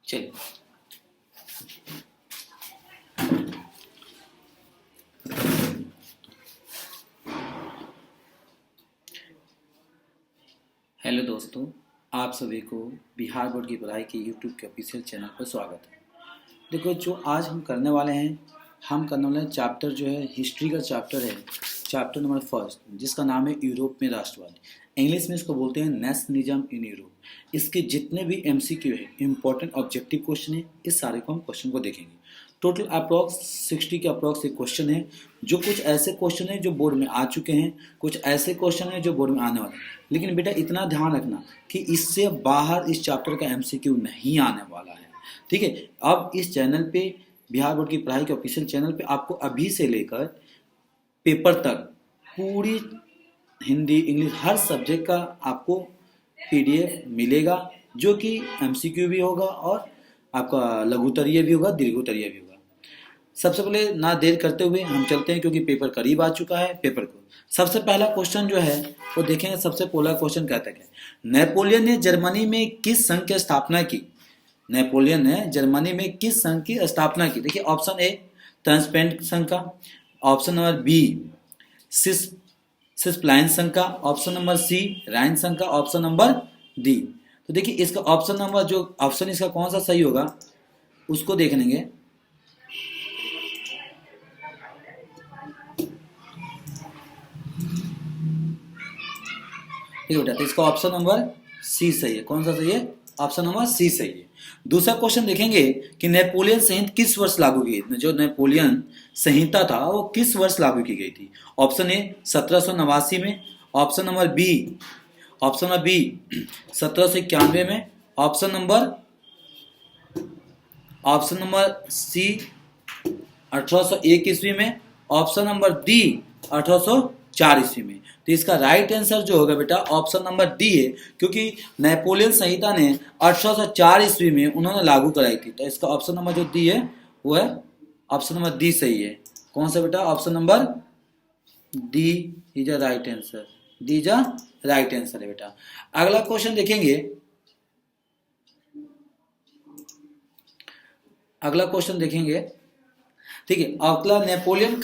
चलिए। हेलो दोस्तों, आप सभी को बिहार बोर्ड की पढ़ाई के यूट्यूब के ऑफिशियल चैनल पर स्वागत है। देखो, जो आज हम करने वाले हैं चैप्टर जो है हिस्ट्री का चैप्टर है, चैप्टर नंबर फर्स्ट, जिसका नाम है यूरोप में राष्ट्रवाद। इंग्लिश में इसको बोलते हैं नेशनलिज्म इन यूरोप। इसके जितने भी एमसीक्यू है, इंपॉर्टेंट ऑब्जेक्टिव क्वेश्चन है, इस सारे को हम क्वेश्चन को देखेंगे। टोटल अप्रॉक्स 60 के अप्रॉक्स एक क्वेश्चन है। जो कुछ ऐसे क्वेश्चन है जो बोर्ड में आ चुके हैं, कुछ ऐसे क्वेश्चन है जो बोर्ड में आने वाले हैं। लेकिन बेटा इतना ध्यान रखना कि इससे बाहर इस चैप्टर का एमसीक्यू नहीं आने वाला है, ठीक है। अब इस चैनल पे, बिहार बोर्ड की पढ़ाई के ऑफिशियल चैनल पे, आपको अभी से लेकर पेपर तक पूरी हिंदी, इंग्लिश, हर सब्जेक्ट का आपको पीडीएफ मिलेगा, जो कि एमसीक्यू भी होगा और आपका लघुत्तरीय भी होगा, दीर्घोत्तरीय भी होगा। सबसे पहले ना देर करते हुए हम चलते हैं, क्योंकि पेपर करीब आ चुका है। पेपर को सबसे पहला क्वेश्चन जो है वो देखेंगे। सबसे पहला क्वेश्चन कहता है, नेपोलियन ने जर्मनी में किस संघ की स्थापना की? नेपोलियन ने जर्मनी में किस संघ की स्थापना की? देखिए, ऑप्शन ए ट्रांसपेरेंट संघ का, ऑप्शन नंबर बी सिसप्लाइन संघ का, ऑप्शन नंबर सी राइन संघ का, ऑप्शन नंबर डी। तो देखिए, इसका ऑप्शन नंबर, जो ऑप्शन इसका कौन सा सही होगा उसको देख लेंगे। ठीक बेटा, तो इसका ऑप्शन नंबर सी सही है। कौन सा सही है? ऑप्शन नंबर सी सही है। दूसरा क्वेश्चन देखेंगे कि नेपोलियन संहिता किस वर्ष लागू की गई? जो नेपोलियन संहिता था वो किस वर्ष लागू की गई थी? ऑप्शन ए 1789 में, ऑप्शन नंबर बी 1791 में, ऑप्शन नंबर सी 1801 ईस्वी में, ऑप्शन नंबर डी 1804 ईस्वी में। तो इसका राइट आंसर जो होगा बेटा ऑप्शन नंबर डी है, क्योंकि नेपोलियन संहिता ने 1804 ईस्वी में उन्होंने लागू कराई थी। तो इसका ऑप्शन नंबर जो डी है वो है ऑप्शन नंबर डी सही है। कौन सा बेटा? Option number D is a right answer. D is a right answer है बेटा। अगला क्वेश्चन देखेंगे। ठीक है, अगला नेपोलियन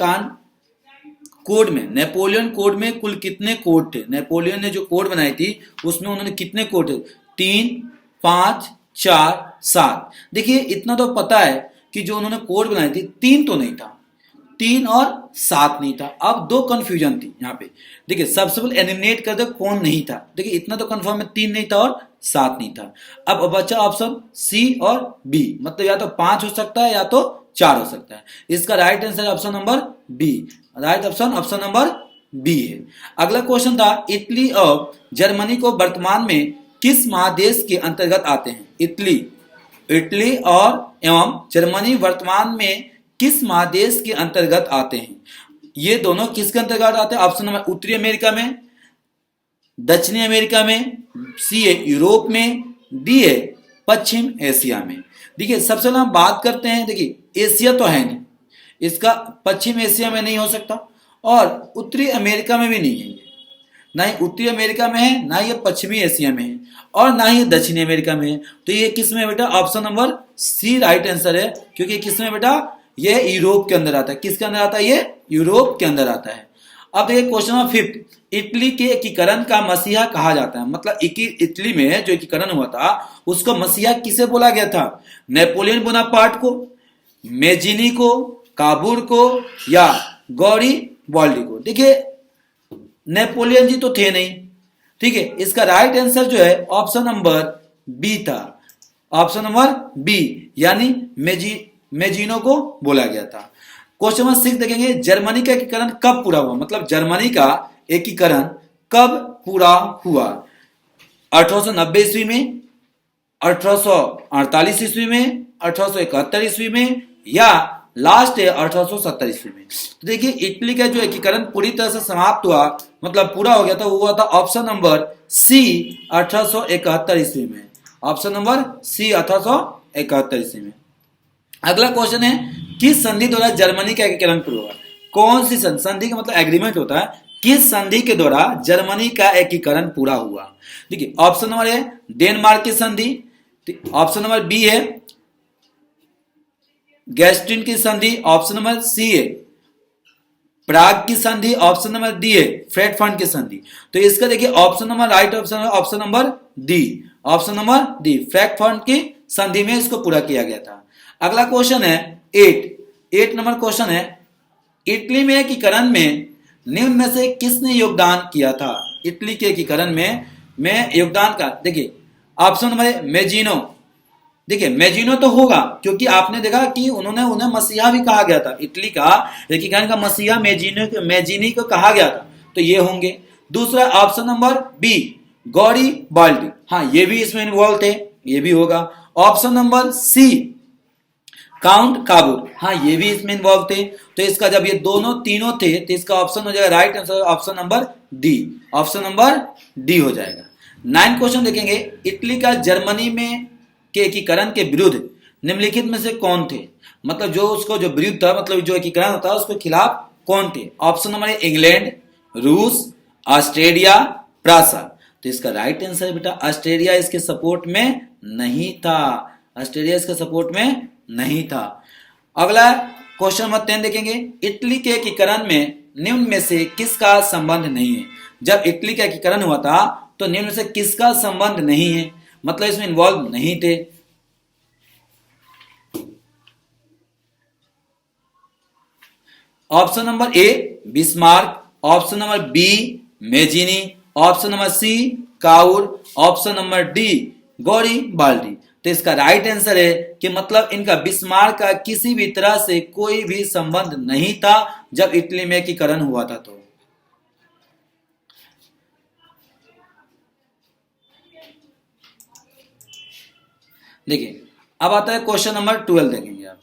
कोड में कुल कितने कोड थे? नेपोलियन ने जो कोड बनाई थी उसमें उन्होंने कितने कोड थे? 3, 5, 4, 7। देखिए, इतना तो पता है कि जो उन्होंने कोड बनाई थी 3 तो नहीं था, 3 और 7 नहीं था। अब 2 कंफ्यूजन थी यहाँ पे। देखिए, सबसे पहले एलिमिनेट कर दो कौन नहीं था। देखिए, इतना तो कंफर्म है 3 नहीं था और 7 नहीं था। अब बचा ऑप्शन सी और बी, मतलब या तो 5 हो सकता है या तो 4 हो सकता है। इसका right answer option number B. Right option number B है। अगला क्वेश्चन था, इटली और जर्मनी को वर्तमान में किस महादेश के अंतर्गत आते हैं? इटली और एवं जर्मनी वर्तमान में किस महादेश के अंतर्गत आते हैं? ये दोनों किसके अंतर्गत आते हैं? ऑप्शन नंबर उत्तरी अमेरिका में, दक्षिणी अमेरिका में, सी है यूरोप में, डी है पश्चिम एशिया में। देखिए, सबसे पहले हम बात करते हैं। देखिए, एशिया तो है नहीं, इसका पश्चिम एशिया में नहीं हो सकता और उत्तरी अमेरिका में भी नहीं है। ना ही उत्तरी अमेरिका में है, ना ही पश्चिमी एशिया में है, और ना ही दक्षिणी अमेरिका में है। तो ये किस में बेटा? Option number C right answer है, क्योंकि किस में बेटा? ये यूरोप के अंदर आता है। किसके अंदर आता है? ये यूरोप के अंदर आता है। अब देखिए क्वेश्चन नंबर 5, इटली के एकीकरण का मसीहा कहा जाता है। मतलब इटली में जो एकीकरण हुआ था उसको मसीहा किसे बोला गया था? नेपोलियन बोनापार्ट को, मेजिनी को, काबूर को, या गौरीबॉल्डी को? देखिए, नेपोलियन जी तो थे नहीं, ठीक है। इसका राइट आंसर जो है ऑप्शन नंबर बी था। ऑप्शन नंबर बी, यानी मेजिनो को बोला गया था। क्वेश्चन नंबर 6 देखेंगे, जर्मनी का एकीकरण कब पूरा हुआ? मतलब जर्मनी का एकीकरण कब पूरा हुआ? 1890 ईस्वी में, 1848 ईस्वी में, 1871 ईस्वी में, या लास्ट है 1870 ईस्वी में। तो देखिए, इटली का जो एकीकरण पूरी तरह से समाप्त हुआ, मतलब पूरा हो गया था, वो हुआ था ऑप्शन नंबर सी 1871 ईस्वी में। ऑप्शन नंबर सी 1871 ईस्वी में। अगला क्वेश्चन है, किस संधि द्वारा जर्मनी का एकीकरण पूरा हुआ? कौन सी संधि का मतलब एग्रीमेंट होता है, किस संधि के द्वारा जर्मनी का एकीकरण पूरा हुआ? देखिए, ऑप्शन नंबर ए डेनमार्क की संधि, ऑप्शन नंबर बी है गैस्ट्रिन की संधि ऑप्शन नंबर सी है। प्राग की संधि ऑप्शन नंबर डी है। फ्रेडफंड की संधि, तो इसका देखिए ऑप्शन नंबर राइट ऑप्शन है option number D. Option number D, फ्रेडफंड की संधि में इसको पूरा किया गया था। अगला क्वेश्चन है 8 नंबर क्वेश्चन है, इटली में एकीकरण में निम्न में से किसने योगदान किया था? इटली के एकीकरण में योगदान का, देखिए ऑप्शन नंबर है मेजिनो। देखिए मेजिनो तो होगा क्योंकि आपने देखा कि उन्हें मसीहा भी कहा गया था। इटली का एकीकरण का मसीहा मेजिनी को कहा गया था, तो ये होंगे। दूसरा option number B, Garibaldi, हाँ ये भी इसमें इन्वॉल्व थे, ये भी होगा। Option number C, Count Cavour, हाँ ये भी इसमें इन्वॉल्व थे। तो इसका जब ये दोनों तीनों थे तो इसका ऑप्शन हो जाएगा right answer option number D. Option number D हो जाएगा। 9 क्वेश्चन देखेंगे, इटली का जर्मनी में के एकीकरण के विरुद्ध निम्नलिखित में से कौन थे? मतलब जो उसको जो विरुद्ध था, मतलब जो एकीकरण होता है उसके खिलाफ कौन थे? ऑप्शन नंबर इंग्लैंड, रूस, ऑस्ट्रेलिया, प्रासा। तो इसका राइट आंसर है बेटा ऑस्ट्रेलिया इसके सपोर्ट में नहीं था। ऑस्ट्रेलिया इसके सपोर्ट में नहीं था। अगला क्वेश्चन नंबर 10 देखेंगे, इटली के एकीकरण में निम्न में से किसका संबंध नहीं है? जब इटली का एकीकरण हुआ था तो निम्न में से किसका संबंध नहीं है, मतलब इसमें इन्वॉल्व नहीं थे। Option number A Bismarck, option number B Mazzini, option number C Cavour, option number D Garibaldi. तो इसका राइट आंसर है कि मतलब इनका बिस्मार्क का किसी भी तरह से कोई भी संबंध नहीं था जब इटली में एकीकरण हुआ था। तो देखिए अब आता है क्वेश्चन नंबर 12 देखेंगे आप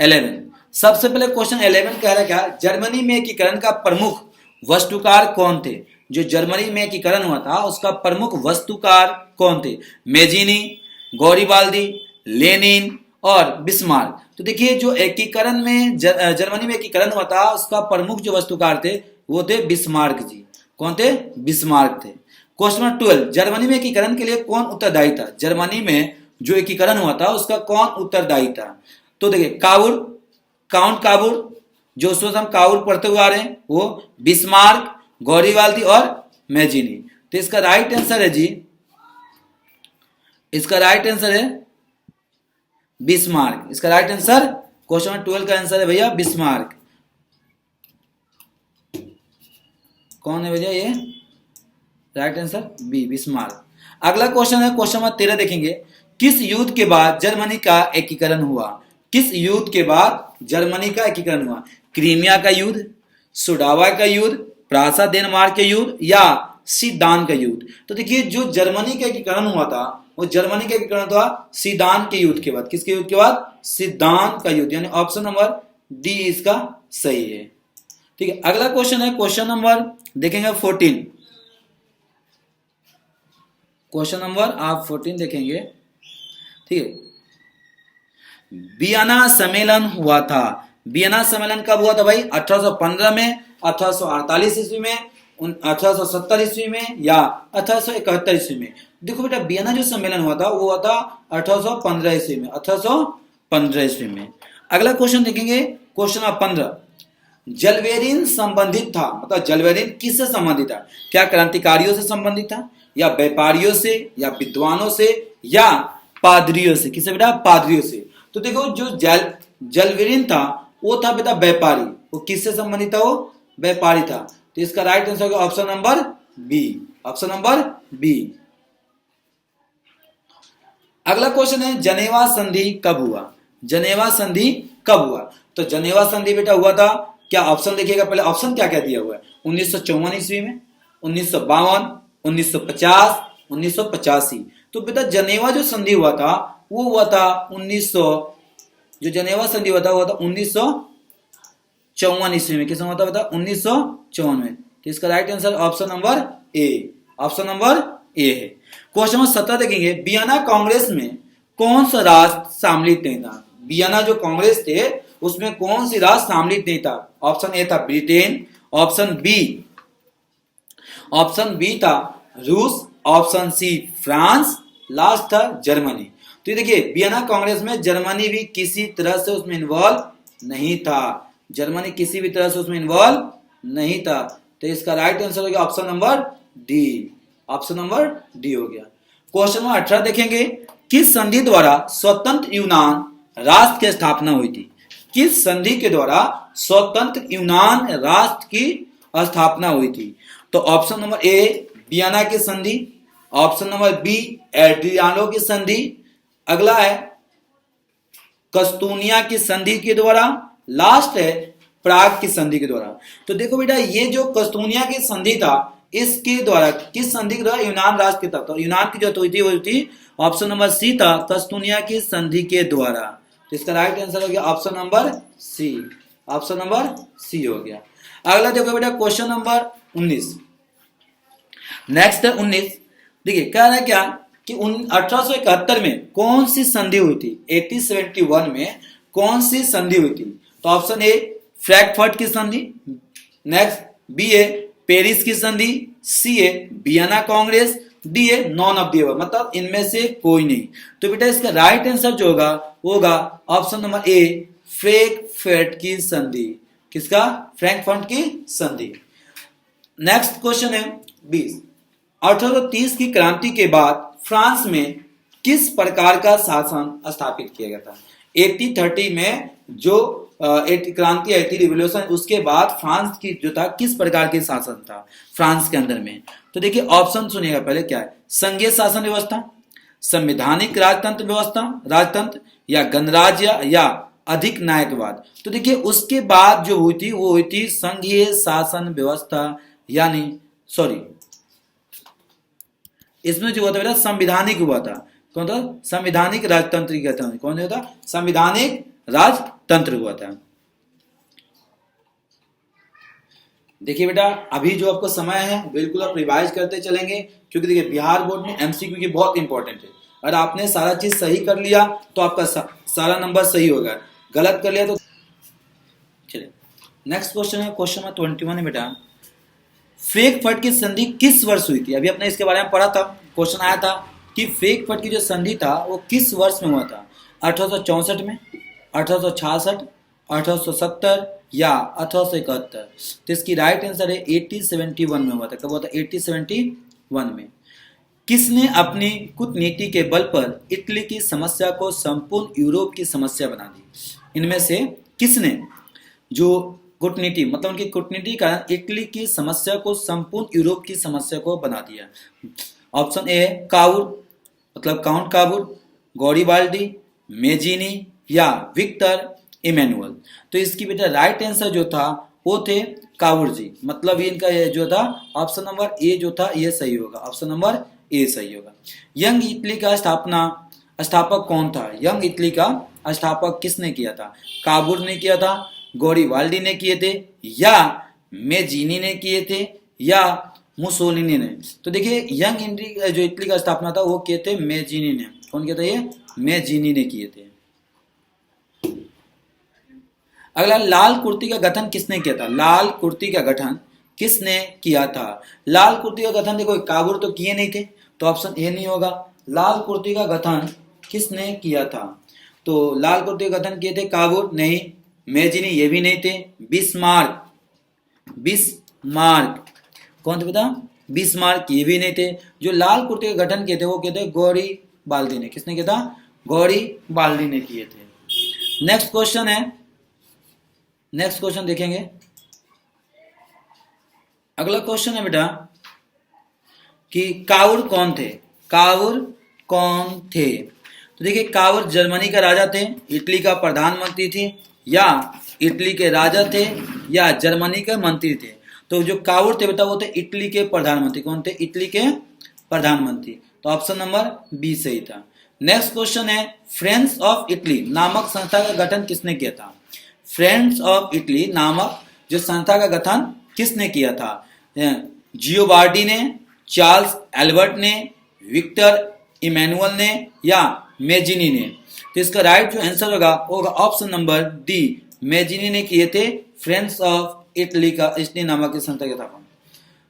11। सबसे पहले क्वेश्चन 11 कह रहा है क्या, जर्मनी में एकीकरण का प्रमुख वस्तुकार कौन थे? जो जर्मनी में एकीकरण हुआ था उसका प्रमुख वस्तुकार कौन थे? मेजिनी, गौरीबाल्दी, लेनिन और बिस्मार्क। तो देखिए जो एकीकरण में जर्मनी में एकीकरण हुआ था उसका प्रमुख जो वस्तुकार थे वो थे बिस्मार्क जी। कौन थे? बिस्मार्क थे। क्वेश्चन नंबर 12, जर्मनी में एकीकरण के लिए कौन उत्तरदायी था? जर्मनी में जो एकीकरण हुआ था उसका कौन उत्तरदायी था? तो देखिए काउर, काउंट काबूर, जो उस वक्त हम काउर पढ़ते हुए आ रहे हैं वो, बिस्मार्क, गौरीबाल्दी और मेजिनी। तो इसका राइट आंसर है जी, इसका राइट आंसर है बिस्मार्क। इसका राइट आंसर क्वेश्चन नंबर 12 का आंसर है भैया बिस्मार्क। कौन है भैया ये? Right answer B Bismarck. अगला क्वेश्चन है क्वेश्चन नंबर 13 देखेंगे, किस युद्ध के बाद जर्मनी का एकीकरण हुआ? किस युद्ध के बाद जर्मनी का एकीकरण हुआ? क्रीमिया का युद्ध, सुडावा का युद्ध, प्रासा डेनमार्क के युद्ध या सीदान का युद्ध? तो देखिए जो जर्मनी का एकीकरण हुआ था वो जर्मनी का एकीकरण हुआ सीदान के युद्ध के बाद। किसके युद्ध के बाद? सीदान का युद्ध, यानी ऑप्शन नंबर डी इसका सही है। ठीक है, अगला क्वेश्चन है क्वेश्चन नंबर देखेंगे 14। क्वेश्चन नंबर आप 14 देखेंगे। ठीक है, वियना सम्मेलन हुआ था। वियना सम्मेलन कब हुआ था भाई? 1815 में, 1848 ईस्वी में, 1870 ईस्वी में या 1871 ईस्वी में? देखो बेटा वियना जो सम्मेलन हुआ था वो हुआ था 1815 ईस्वी में, 1815 ईस्वी में। अगला क्वेश्चन देखेंगे क्वेश्चन नंबर 15, जलवेरिन संबंधित था, मतलब जलवेरिन किससे संबंधित था? क्या क्रांतिकारियों से संबंधित था या व्यापारियों से या विद्वानों से या पादरियों से? किससे बेटा? पादरियों से। तो देखो जो जलवेरिन था वो था बेटा व्यापारी। वो किससे संबंधित था? वो व्यापारी था। तो इसका राइट आंसर होगा option number B. Option number B. अगला क्वेश्चन है जनेवा संधि कब हुआ? जनेवा संधि कब हुआ? तो जनेवा संधि बेटा हुआ था, क्या ऑप्शन देखिएगा पहले, ऑप्शन क्या क्या दिया हुआ है? 1954 ईस्वी में, 1952, 1950, 1985। तो बेटा जनेवा जो संधि हुआ था वो हुआ था 1954 ईस्वी में। किसमें हुआ था बेटा? 1954 में। तो इसका right answer option number A. Option number A है। क्वेश्चन नंबर 17 देखेंगे, वियना कांग्रेस में कौन सा राष्ट्र सम्मिलित नहीं था? वियना जो कांग्रेस थे उसमें कौन सी राष्ट्र सम्मिलित नहीं था? ऑप्शन ए था ब्रिटेन, ऑप्शन बी था रूस, ऑप्शन सी फ्रांस, लास्ट था जर्मनी। तो ये देखिए वियना कांग्रेस में जर्मनी भी किसी तरह से उसमें इन्वॉल्व नहीं था, जर्मनी किसी भी तरह से उसमें इन्वॉल्व नहीं था। तो इसका राइट आंसर हो गया option number D, option number D हो गया। क्वेश्चन नंबर 18 देखेंगे, किस संधि द्वारा स्वतंत्र यूनान राष्ट्र की स्थापना हुई थी? किस संधि के द्वारा स्वतंत्र यूनान राष्ट्र की स्थापना हुई थी? तो ऑप्शन नंबर ए वियना की संधि, ऑप्शन नंबर बी एड्रियानो की संधि, अगला है कस्तूनिया की संधि के द्वारा, लास्ट है प्राग की संधि के द्वारा। तो देखो बेटा ये जो कस्तूनिया की संधि था इसके द्वारा, किस संधि के द्वारा? यूनान राष्ट्र की, तो यूनान की जो हुई थी ऑप्शन नंबर सी था, कस्तूनिया की संधि के द्वारा। तो इसका राइट आंसर हो गया option number C, option number C हो गया। अगला देखो बेटा क्वेश्चन नंबर 19, नेक्स्ट है 19। देखिए कह रहा है क्या कि 1871 में कौन सी संधि हुई थी? 1871 में कौन सी संधि हुई थी? तो ऑप्शन ए फ्रैंकफर्ट की संधि, नेक्स्ट बी ए पेरिस की संधि, C A Vienna Congress, D A none of the above, मतलब इनमें से कोई नहीं। तो बेटा इसका राइट आंसर जो होगा ऑप्शन नंबर ए फ्रैंकफर्ट की संधि। किसका? फ्रैंकफर्ट की संधि। नेक्स्ट क्वेश्चन है 20, 1830 की क्रांति के बाद फ्रांस में किस प्रकार का शासन स्थापित किया गया था? 1830 में जो क्रांति आई थी, रिवोल्यूशन, उसके बाद फ्रांस की जो था किस प्रकार के शासन था फ्रांस के अंदर में? तो देखिए ऑप्शन सुनिएगा पहले क्या है, संघीय शासन व्यवस्था, संवैधानिक राजतंत्र व्यवस्था, राजतंत्र, या गणराज्य, या अधिक नायकवाद। तो देखिए उसके बाद जो हुई थी वो हुई थी संघीय शासन व्यवस्था, यानी सॉरी इसमें जो हुआ था बेटा संविधानिक हुआ था। कौन था? संविधानिक राजतंत्र की कहते हैं। कौन हुआ था? संविधानिक राजतंत्र हुआ था। देखिए बेटा अभी जो आपको समय है बिल्कुल आप रिवाइज करते चलेंगे, क्योंकि देखिए बिहार बोर्ड में एमसीक्यू की बहुत इंपॉर्टेंट है। अगर आपने सारा चीज सही कर लिया तो आपका सारा नंबर सही होगा, गलत कर लिया तो चलिए नेक्स्ट क्वेश्चन है, क्वेश्चन नंबर 21 है बेटा, फ्रैंकफर्ट की संधि किस वर्ष हुई थी? अभी अपने इसके बारे में पढ़ा था, क्वेश्चन आया था कि फ्रैंकफर्ट की जो संधि था वो किस वर्ष में हुआ था? 1864 में, 1866, 1870 या 1871? तो इसकी राइट आंसर है 1871 में हुआ था। कब हुआ था? 1871 में। किसने अपनी कूटनीति के बल पर इटली की समस्या को संपूर्ण यूरोप की समस्या बना दी? इनमें से किसने जो कूटनीति, मतलब उनकी कूटनीति का इटली की समस्या को संपूर्ण यूरोप की समस्या को बना दिया? ऑप्शन ए है काउर, मतलब काउंट काबुर, गॉरिबाल्डी, मेजिनी, या विक्टर इमैनुअल। तो इसकी बेटा राइट आंसर जो था वो थे काबुर जी, मतलब इनका जो था ऑप्शन नंबर ए जो था ये सही होगा, ऑप्शन नंबर ए सही होगा। यंग इटली का स्थापक कौन था? यंग इटली का स्थापक किसने किया था? काबुर ने किया था, गॉरिबाल्डी ने किए थे, या मेजिनी ने किए थे, या मुसोलिनी ने? तो देखिए यंग इंडिया जो इटली का स्थापना था वो किए थे मेजिनी ने। कौन किया था? ये मेजिनी ने किए थे। अगला लाल कुर्ती का गठन किसने किया था? लाल कुर्ती का गठन किसने किया था? लाल कुर्ती का गठन देखो काबुर तो किए नहीं थे, तो ऑप्शन ए नहीं होगा। लाल कुर्ती का गठन किसने किया था? तो लाल कुर्ती का गठन किए थे काबुर नहीं, मेजिनी ये भी नहीं थे, बिस्मार्क, बिस्मार्क कौन थे बेटा? बिस्मार्क ये भी नहीं थे। जो लाल कुर्ते का गठन किए थे वो किए थे गॉरिबाल्डी ने। किसने किया था? गॉरिबाल्डी ने किए थे। नेक्स्ट क्वेश्चन है, नेक्स्ट क्वेश्चन देखेंगे। अगला क्वेश्चन है बेटा कि काउर कौन थे? काउर कौन थे? तो देखिए काउर जर्मनी का राजा थे, इटली का प्रधानमंत्री थे, या इटली के राजा थे, या जर्मनी के मंत्री थे? तो जो काउर थे बेटा वो थे इटली के प्रधानमंत्री। कौन थे? इटली के प्रधानमंत्री। तो ऑप्शन नंबर बी सही था। नेक्स्ट क्वेश्चन है, फ्रेंड्स ऑफ इटली नामक संस्था का गठन किसने किया था? फ्रेंड्स ऑफ इटली नामक जो संस्था का गठन किसने किया था? जियोबार्डी ने, चार्ल्स एल्बर्ट ने, विक्टर इमैनुअल ने, या मेजिनी ने? तो इसका राइट जो आंसर होगा ऑप्शन नंबर डी, मेजिनी ने किए थे फ्रेंड्स ऑफ इटली का, इटली नामक संस्था की स्थापना।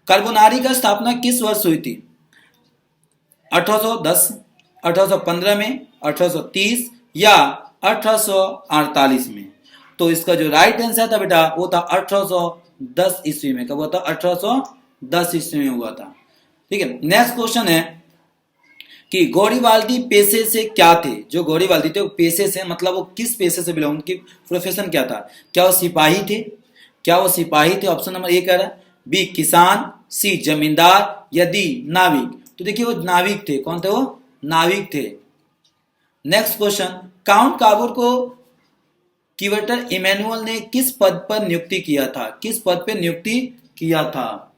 कार्बोनारी का स्थापना किस वर्ष हुई थी? 1810, 1815 में, 1830 या 1848 में। तो इसका जो राइट आंसर था बेटा वो था 1810 ईस्वी में। कब हुआ था? 1810 ईस्वी में हुआ था। ठीक है, नेक्स्ट क्वेश्चन है कि गौरीवाल्दी पेशे से क्या थे? जो गौरीवाल्दी थे वो पेशे से, मतलब वो किस पेशे से बिलोंग, उनकी प्रोफेशन क्या था? क्या वो सिपाही थे? क्या वो सिपाही थे? ऑप्शन नंबर ए कह रहा है। बी किसान, सी जमींदार, या डी नाविक। तो देखिए वो नाविक थे। कौन थे वो? नाविक थे। नेक्स्ट क्वेश्चन, काउंट काबूर को क्यूवेटर इमैनुअल ने किस पद पर नियुक्ति किया था? किस पद पर नियुक्ति किया था?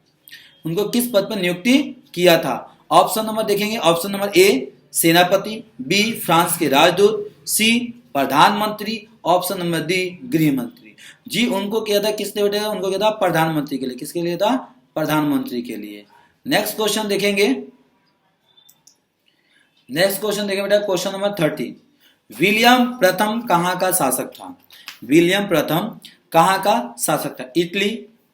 उनको किस पद पर नियुक्ति किया था? ऑप्शन नंबर देखेंगे। ऑप्शन नंबर ए सेनापति, बी फ्रांस के राजदूत, सी प्रधानमंत्री, ऑप्शन नंबर डी गृह मंत्री। जी उनको किया था किसने बेटा? उनको किया था प्रधानमंत्री के लिए। किसके लिए था? प्रधानमंत्री के लिए। नेक्स्ट क्वेश्चन देखेंगे। नेक्स्ट क्वेश्चन देखेंगे बेटा, क्वेश्चन नंबर 30। विलियम प्रथम कहाँ का शासक था? विलियम प्रथम कहाँ का शासक था? इटली,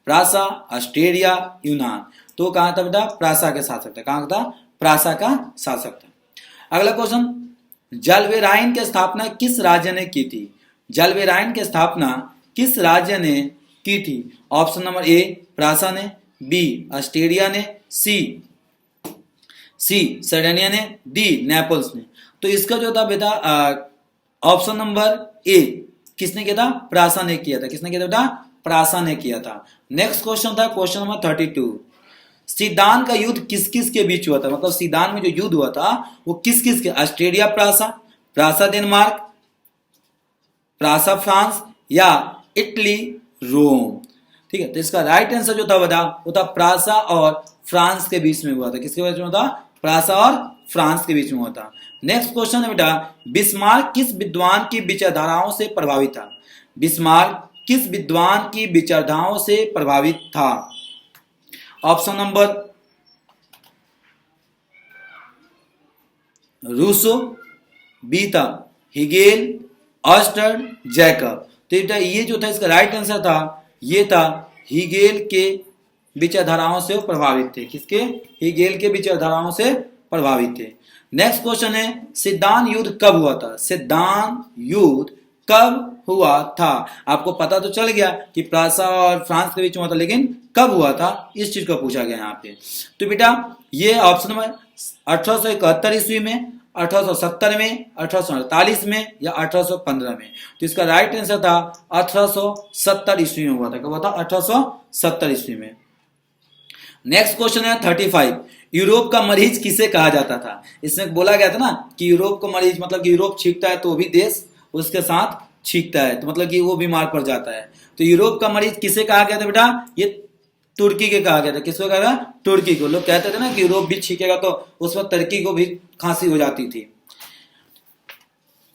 प्रासा, ऑस्ट्रेलिया, यूनान। तो कहाँ था बेटा? प्रासा के शासक था। कहाँ था? प्रासा का शासक था। अगला क्वेश्चन, जलवेराइन की स्थापना किस राज्य ने की थी? जलवेराइन की स्थापना किस राज्य ने की थी? ऑप्शन नंबर ए प्रासा ने, बी ऑस्ट्रेलिया ने, सी सर्डेनिया ने, डी नेपल्स ने। तो इसका जो था बेटा ऑप्शन नंबर ए किसने किया था? प्रासा ने किया था। किसने किया था बेटा? प्रासा ने किया था। नेक्स्ट क्वेश्चन था क्वेश्चन नंबर 32। सीदान का युद्ध किस किस के बीच हुआ था? मतलब सीदान में जो युद्ध हुआ था वो किस किस के? Australia Prasa, Prasa Denmark, Prasa France, या इटली रोम। ठीक है, तो इसका राइट आंसर जो था बेटा वो था प्रासा और फ्रांस के बीच में हुआ था। किसके बीच में हुआ था? प्रासा और फ्रांस के बीच में हुआ था। नेक्स्ट क्वेश्चन है बेटा, बिस्मार्क किस विद्वान की विचारधाराओं से प्रभावित था? बिस्मार्क किस विद्वान की विचारधाराओं से प्रभावित था? ऑप्शन नंबर रूसो, बी था हिगेल, ऑस्टर्ड, जैकब। तो ये जो था इसका राइट आंसर था ये था हिगेल के विचारधाराओं से प्रभावित थे। किसके? हिगेल के विचारधाराओं से प्रभावित थे। नेक्स्ट क्वेश्चन है, सिद्धांत युद्ध कब हुआ था? सिद्धांत युद्ध कब हुआ था? आपको पता तो चल गया कि प्रासा और फ्रांस के बीच में हुआ था, लेकिन कब हुआ था इस चीज को पूछा गया यहाँ पे। तो बेटा ये ऑप्शन में 1871 ईस्वी में, 1870 में, 1848 में, या 1815 में। तो इसका राइट आंसर था 1870 ईस्वी में हुआ था। कब हुआ था? 1870 ईस्वी में। नेक्स्ट क्वेश्चन है 35। यूरोप का मरीज किसे कहा जाता था? इसमें बोला गया था ना कि यूरोप का मरीज मतलब कि यूरोप छींकता है तो भी देश उसके साथ छींकता है, तो मतलब कि वो बीमार पड़ जाता है। तो यूरोप का मरीज किसे कहा गया था बेटा? ये तुर्की के कहा गया था। किसको कहा गया? तुर्की को। लोग कहते थे ना कि यूरोप भी छींकेगा तो उस वक्त तुर्की को भी खांसी हो जाती थी।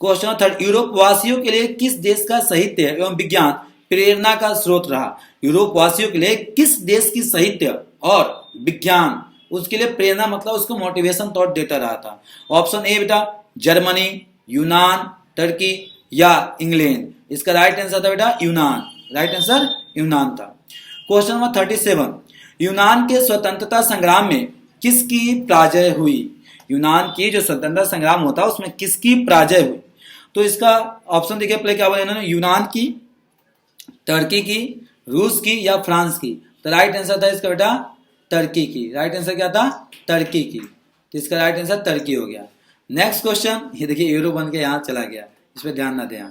क्वेश्चन 3, यूरोप वासियों के लिए किस देश का साहित्य एवं विज्ञान प्रेरणा का स्रोत रहा? यूरोप वासियों के लिए किस देश की साहित्य और विज्ञान उसके लिए प्रेरणा मतलब उसको मोटिवेशन थॉट देता रहा था? ऑप्शन ए बेटा जर्मनी, यूनान, टर्की, या इंग्लैंड। इसका राइट आंसर था बेटा यूनान। राइट आंसर यूनान था। क्वेश्चन नंबर 37, यूनान के स्वतंत्रता संग्राम में किसकी पराजय हुई? यूनान की जो स्वतंत्रता संग्राम होता है उसमें किसकी पराजय हुई? तो इसका ऑप्शन देखिए पहले क्या बोला इन्होंने, यूनान की, टर्की की, रूस की, या फ्रांस की। तो राइट आंसर था इसका बेटा टर्की की। राइट आंसर क्या था? टर्की की। तो इसका राइट आंसर टर्की हो गया। नेक्स्ट क्वेश्चन, ये देखिए यूरो बन के यहाँ चला गया, इस पर ध्यान ना दें।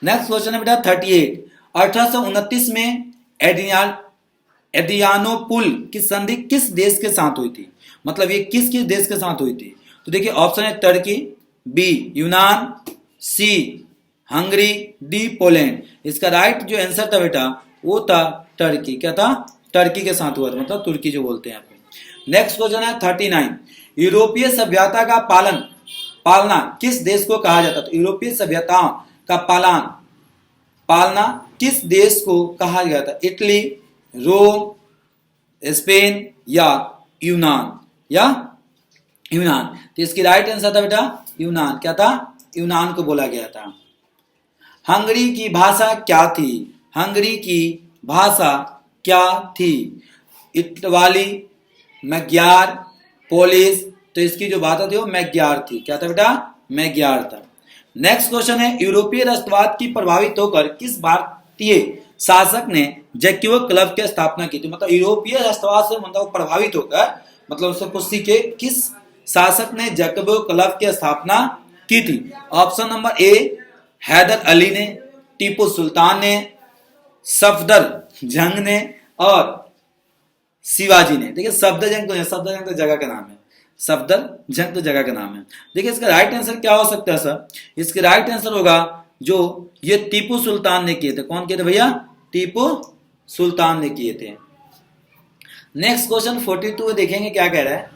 नेक्स्ट क्वेश्चन है बेटा 38। 1829 में एड्रियानोपुल की संधि किस देश के साथ हुई थी? मतलब ये किस किस देश के साथ हुई थी? तो देखिए ऑप्शन है टर्की, बी यूनान, सी हंगरी, डी पोलैंड। इसका राइट जो आंसर था बेटा वो था टर्की। क्या था? टर्की के साथ हुआ था, मतलब तुर्की जो बोलते हैं यहाँ पे। नेक्स्ट क्वेश्चन है 39। यूरोपीय सभ्यता का पालना किस देश को कहा जाता था? यूरोपीय सभ्यताओं का पालना किस देश को कहा गया था? इटली, रोम, स्पेन, या यूनान? तो इसकी राइट आंसर था बेटा यूनान। क्या था? यूनान को बोला गया था। हंगरी की भाषा क्या थी? हंगरी की भाषा क्या थी? इटवाली, मैग्यार, पोलिश। तो इसकी जो भाषा थी वो मैग्यार थी। क्या था बेटा? मैं ज्ञार था। नेक्स्ट क्वेश्चन है, यूरोपीय राष्ट्रवाद की प्रभावित होकर किस भारतीय शासक ने जैकोब क्लब की स्थापना की थी? मतलब यूरोपीय राष्ट्रवाद से मतलब प्रभावित होकर, मतलब उससे कुछ सीखे, किस शासक ने जैकोब क्लब की स्थापना की थी? Option number A Hyder Ali ने, टीपू सुल्तान ने, सफदर जंग ने और शिवाजी ने। देखिए सफदरजंग तो जगह का नाम है, सफदरजंग तो जगह का नाम है। देखिए इसका राइट आंसर क्या हो सकता है सर? इसका राइट आंसर होगा जो ये टीपू सुल्तान ने किए थे। कौन किए थे भैया? टीपू सुल्तान ने किए थे। नेक्स्ट क्वेश्चन 42 देखेंगे क्या कह रहा है।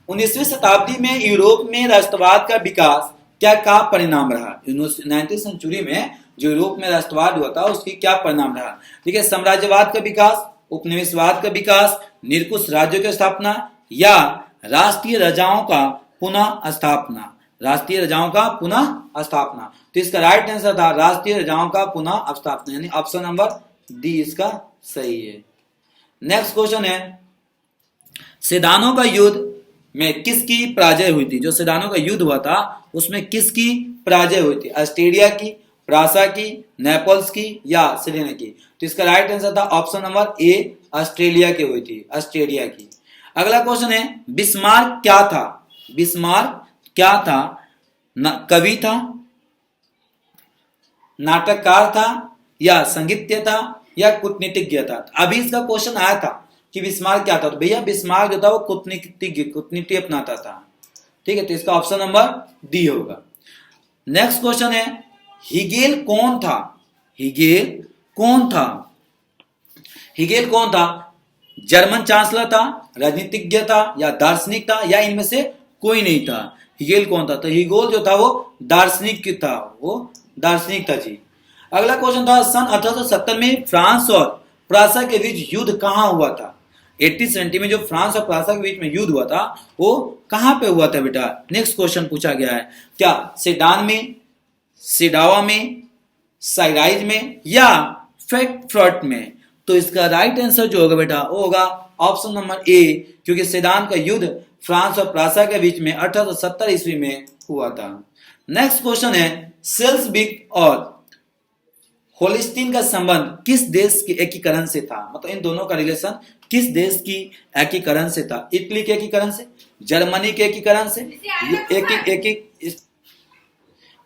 19वीं शताब्दी में यूरोप में राष्ट्रवाद का विकास क्या का परिणाम रहा? 19वीं सेंचुरी में जो यूरोप में राष्ट्रवाद हुआ था उसकी क्या परिणाम रहा? देखिए साम्राज्यवाद का विकास, उपनिवेशवाद का विकास, निरंकुश राज्यों की स्थापना या राष्ट्रीय राजाओं का पुनः स्थापना। राष्ट्रीय राजाओं का पुनः स्थापना। तो इसका राइट आंसर था राष्ट्रीय राजाओं का पुनः स्थापना, यानी ऑप्शन नंबर डी इसका सही है। नेक्स्ट क्वेश्चन है, सेदानों का युद्ध में किसकी पराजय हुई थी? जो सेदानों का युद्ध हुआ था उसमें किसकी पराजय हुई थी? ऑस्ट्रेलिया की, प्रासा की, नेपल्स की या सिलेना की? तो इसका राइट आंसर था ऑप्शन नंबर ए ऑस्ट्रेलिया की हुई थी, ऑस्ट्रेलिया की। अगला क्वेश्चन है, बिस्मार्क क्या था? बिस्मार्क क्या था? कवि था, नाटककार था या संगीतज्ञ था या कूटनीतिज्ञ था? अभी इसका क्वेश्चन आया था कि बिस्मार्क क्या था, तो भैया बिस्मार्क जो था वो कूटनीति अपनाता था। ठीक है, तो इसका ऑप्शन नंबर डी होगा। नेक्स्ट क्वेश्चन है, हिगेल कौन था? हिगेल कौन था? हिगेल कौन था? जर्मन चांसलर था, राजनीतिज्ञ था या दार्शनिक था या इनमें से कोई नहीं था? हिगेल कौन था? तो हिगेल जो था वो दार्शनिक था, वो दार्शनिक था जी। अगला क्वेश्चन था, सन 1870 में फ्रांस और प्रासा के बीच युद्ध कहां हुआ था? 1870 में जो फ्रांस और प्रासा के बीच में युद्ध हुआ था वो कहां पे हुआ था बेटा? नेक्स्ट क्वेश्चन पूछा गया है, क्या सेडान में, सिडावा में, साइराइज में या फ्रैंकफर्ट में? तो इसका राइट आंसर जो होगा बेटा वो होगा ऑप्शन नंबर ए, क्योंकि सेडान का युद्ध फ्रांस और प्रासा के बीच में 1870 ईस्वी में हुआ था। नेक्स्ट क्वेश्चन है, सेल्सबिक और होलिस्टीन का संबंध किस देश के एकीकरण से था? मतलब इन दोनों का रिलेशन किस देश की एकीकरण से था? इटली के एकीकरण से, जर्मनी के एकीकरण से,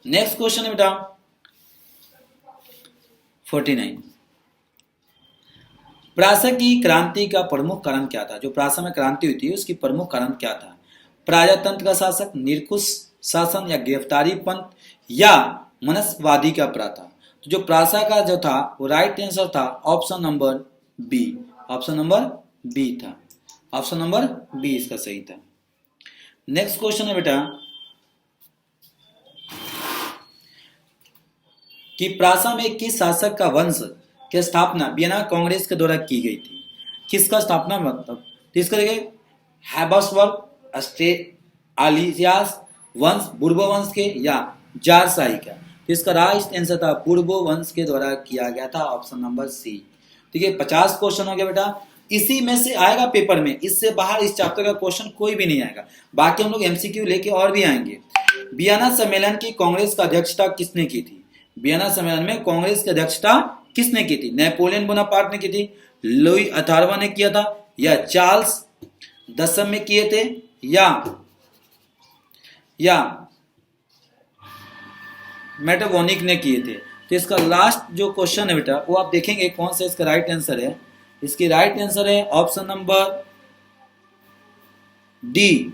नेक्स्ट क्वेश्चन है बेटा 49, प्रासा की क्रांति का प्रमुख कारण क्या था? जो प्रासा में क्रांति हुई थी उसकी प्रमुख कारण क्या था? प्रजातंत्र का शासक, निरंकुश शासन या गिरफ्तारी पंथ या मनसवादी का प्रथा? तो जो प्रासा का जो था वो राइट आंसर था option number B, option number B था, ऑप्शन नंबर बी इसका सही था। नेक्स्ट क्वेश्चन है बेटा कि प्रासा में किस शासक का वंश की स्थापना वियना कांग्रेस के द्वारा की गई थी? किसका स्थापना मतलब? तो इसका देखिए हैबसबर्ग, अस्ट्रेलियास वंश, बुर्बो वंश के या जारशाही का? तो इसका राइट आंसर था बुर्बो वंश के द्वारा किया गया था, ऑप्शन नंबर सी। ठीक है, 50 क्वेश्चन हो गया बेटा। इसी में से आएगा पेपर में, इससे बाहर इस चैप्टर का क्वेश्चन कोई भी नहीं आएगा। बाकी हम लोग एमसीक्यू लेके और भी आएंगे। वियना सम्मेलन की कांग्रेस का अध्यक्षता किसने की थी? वियना सम्मेलन में कांग्रेस की अध्यक्षता किसने की थी? नेपोलियन बोनापार्ट ने की थी, लुई 18वां ने किया था या चार्ल्स 10 में किए थे या मेटाबोनिक ने किए थे? तो इसका लास्ट जो क्वेश्चन है बेटा वो आप देखेंगे कौन सा इसका राइट आंसर है। इसकी राइट आंसर है ऑप्शन नंबर डी,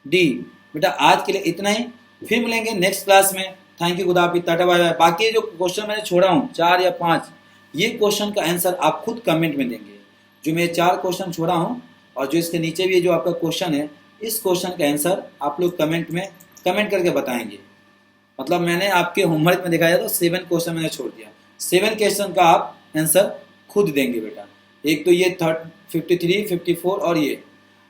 डी। बेटा आज के लिए इतना ही, फिर मिलेंगे नेक्स्ट क्लास में। थैंक यू, खुदा हाफिज़, टाटा बाय बाय। बाकी जो क्वेश्चन मैंने छोड़ा हूँ 4 या 5, ये क्वेश्चन का आंसर आप खुद कमेंट में देंगे। जो मैं 4 क्वेश्चन छोड़ा हूँ और जो इसके नीचे भी जो आपका क्वेश्चन है, इस क्वेश्चन का आंसर आप लोग कमेंट में कमेंट करके बताएंगे। मतलब मैंने आपके होमवर्क में दिखाया तो 7 क्वेश्चन मैंने छोड़ दिया, 7 क्वेश्चन का आप आंसर खुद देंगे बेटा। एक तो ये 53, 54 और ये।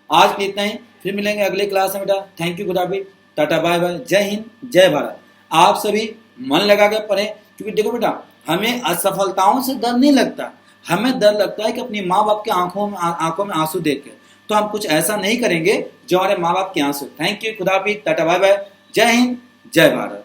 आज के इतना ही, फिर मिलेंगे अगले क्लास में बेटा। थैंक यू, खुदा हाफिज़, टाटा बाय बाय, जय हिंद, जय भारत। आप सभी मन लगा के पढ़ें, क्योंकि देखो बेटा हमें असफलताओं से डर नहीं लगता, हमें डर लगता है कि अपनी माँ बाप के आंखों में आंसू देख के। तो हम कुछ ऐसा नहीं करेंगे जो हमारे माँ बाप के आंसू। थैंक यू, खुदा हाफिज, टाटा बाय बाय, जय हिंद, जय भारत।